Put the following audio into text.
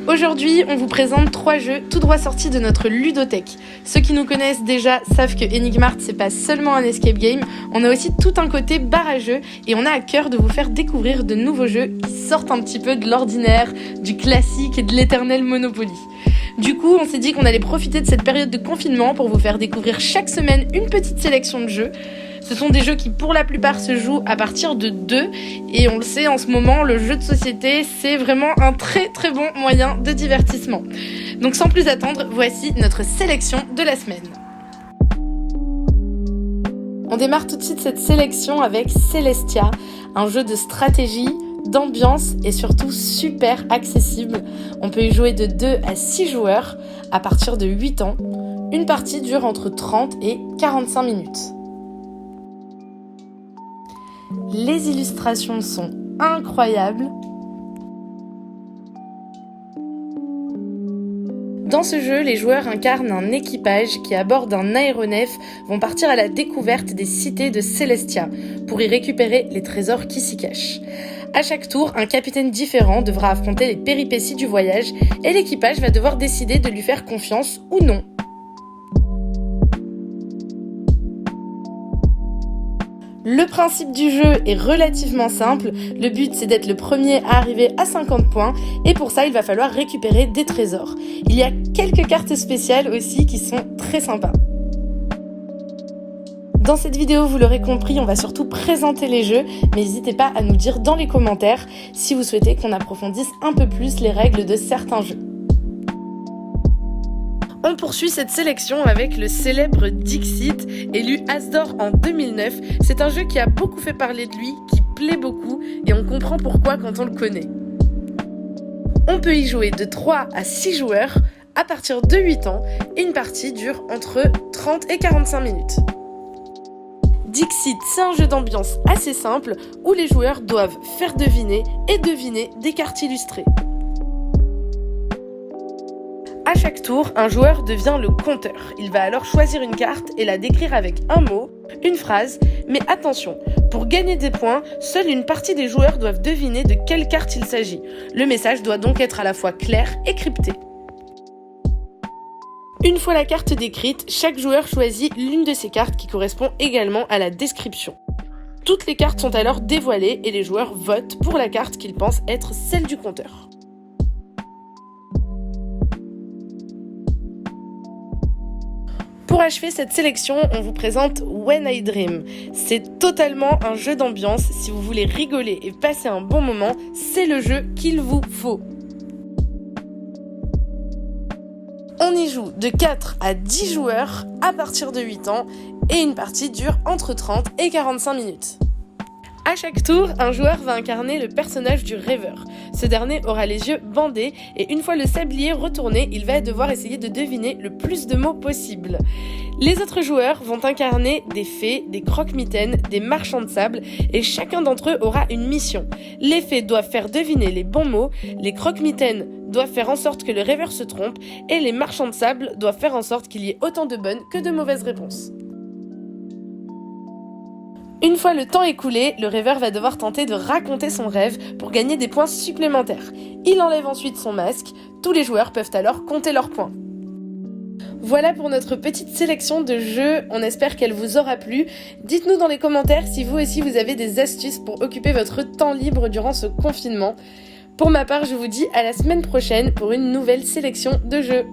Aujourd'hui, on vous présente 3 jeux tout droit sortis de notre ludothèque. Ceux qui nous connaissent déjà savent que Enigmart, c'est pas seulement un escape game, on a aussi tout un côté bar à jeux et on a à cœur de vous faire découvrir de nouveaux jeux qui sortent un petit peu de l'ordinaire, du classique et de l'éternel Monopoly. Du coup, on s'est dit qu'on allait profiter de cette période de confinement pour vous faire découvrir chaque semaine une petite sélection de jeux. Ce sont des jeux qui, pour la plupart, se jouent à partir de 2. Et on le sait, en ce moment, le jeu de société, c'est vraiment un très très bon moyen de divertissement. Donc sans plus attendre, voici notre sélection de la semaine. On démarre tout de suite cette sélection avec Celestia, un jeu de stratégie, d'ambiance et surtout super accessible. On peut y jouer de 2 à 6 joueurs à partir de 8 ans. Une partie dure entre 30 et 45 minutes. Les illustrations sont incroyables. Dans ce jeu, les joueurs incarnent un équipage qui, à bord d'un aéronef, vont partir à la découverte des cités de Celestia pour y récupérer les trésors qui s'y cachent. À chaque tour, un capitaine différent devra affronter les péripéties du voyage et l'équipage va devoir décider de lui faire confiance ou non. Le principe du jeu est relativement simple, le but c'est d'être le premier à arriver à 50 points et pour ça il va falloir récupérer des trésors. Il y a quelques cartes spéciales aussi qui sont très sympas. Dans cette vidéo, vous l'aurez compris, on va surtout présenter les jeux, mais n'hésitez pas à nous dire dans les commentaires si vous souhaitez qu'on approfondisse un peu plus les règles de certains jeux. On poursuit cette sélection avec le célèbre Dixit, élu As d'or en 2009. C'est un jeu qui a beaucoup fait parler de lui, qui plaît beaucoup et on comprend pourquoi quand on le connaît. On peut y jouer de 3 à 6 joueurs à partir de 8 ans et une partie dure entre 30 et 45 minutes. Dixit, c'est un jeu d'ambiance assez simple où les joueurs doivent faire deviner et deviner des cartes illustrées. À chaque tour, un joueur devient le compteur. Il va alors choisir une carte et la décrire avec un mot, une phrase, mais attention, pour gagner des points, seule une partie des joueurs doivent deviner de quelle carte il s'agit. Le message doit donc être à la fois clair et crypté. Une fois la carte décrite, chaque joueur choisit l'une de ces cartes qui correspond également à la description. Toutes les cartes sont alors dévoilées et les joueurs votent pour la carte qu'ils pensent être celle du compteur. Pour achever cette sélection, on vous présente When I Dream. C'est totalement un jeu d'ambiance. Si vous voulez rigoler et passer un bon moment, c'est le jeu qu'il vous faut. On y joue de 4 à 10 joueurs à partir de 8 ans et une partie dure entre 30 et 45 minutes. À chaque tour, un joueur va incarner le personnage du rêveur. Ce dernier aura les yeux bandés et une fois le sablier retourné, il va devoir essayer de deviner le plus de mots possible. Les autres joueurs vont incarner des fées, des croque-mitaines, des marchands de sable et chacun d'entre eux aura une mission. Les fées doivent faire deviner les bons mots, les croque-mitaines doivent faire en sorte que le rêveur se trompe et les marchands de sable doivent faire en sorte qu'il y ait autant de bonnes que de mauvaises réponses. Une fois le temps écoulé, le rêveur va devoir tenter de raconter son rêve pour gagner des points supplémentaires. Il enlève ensuite son masque, tous les joueurs peuvent alors compter leurs points. Voilà pour notre petite sélection de jeux, on espère qu'elle vous aura plu. Dites-nous dans les commentaires si vous aussi vous avez des astuces pour occuper votre temps libre durant ce confinement. Pour ma part, je vous dis à la semaine prochaine pour une nouvelle sélection de jeux.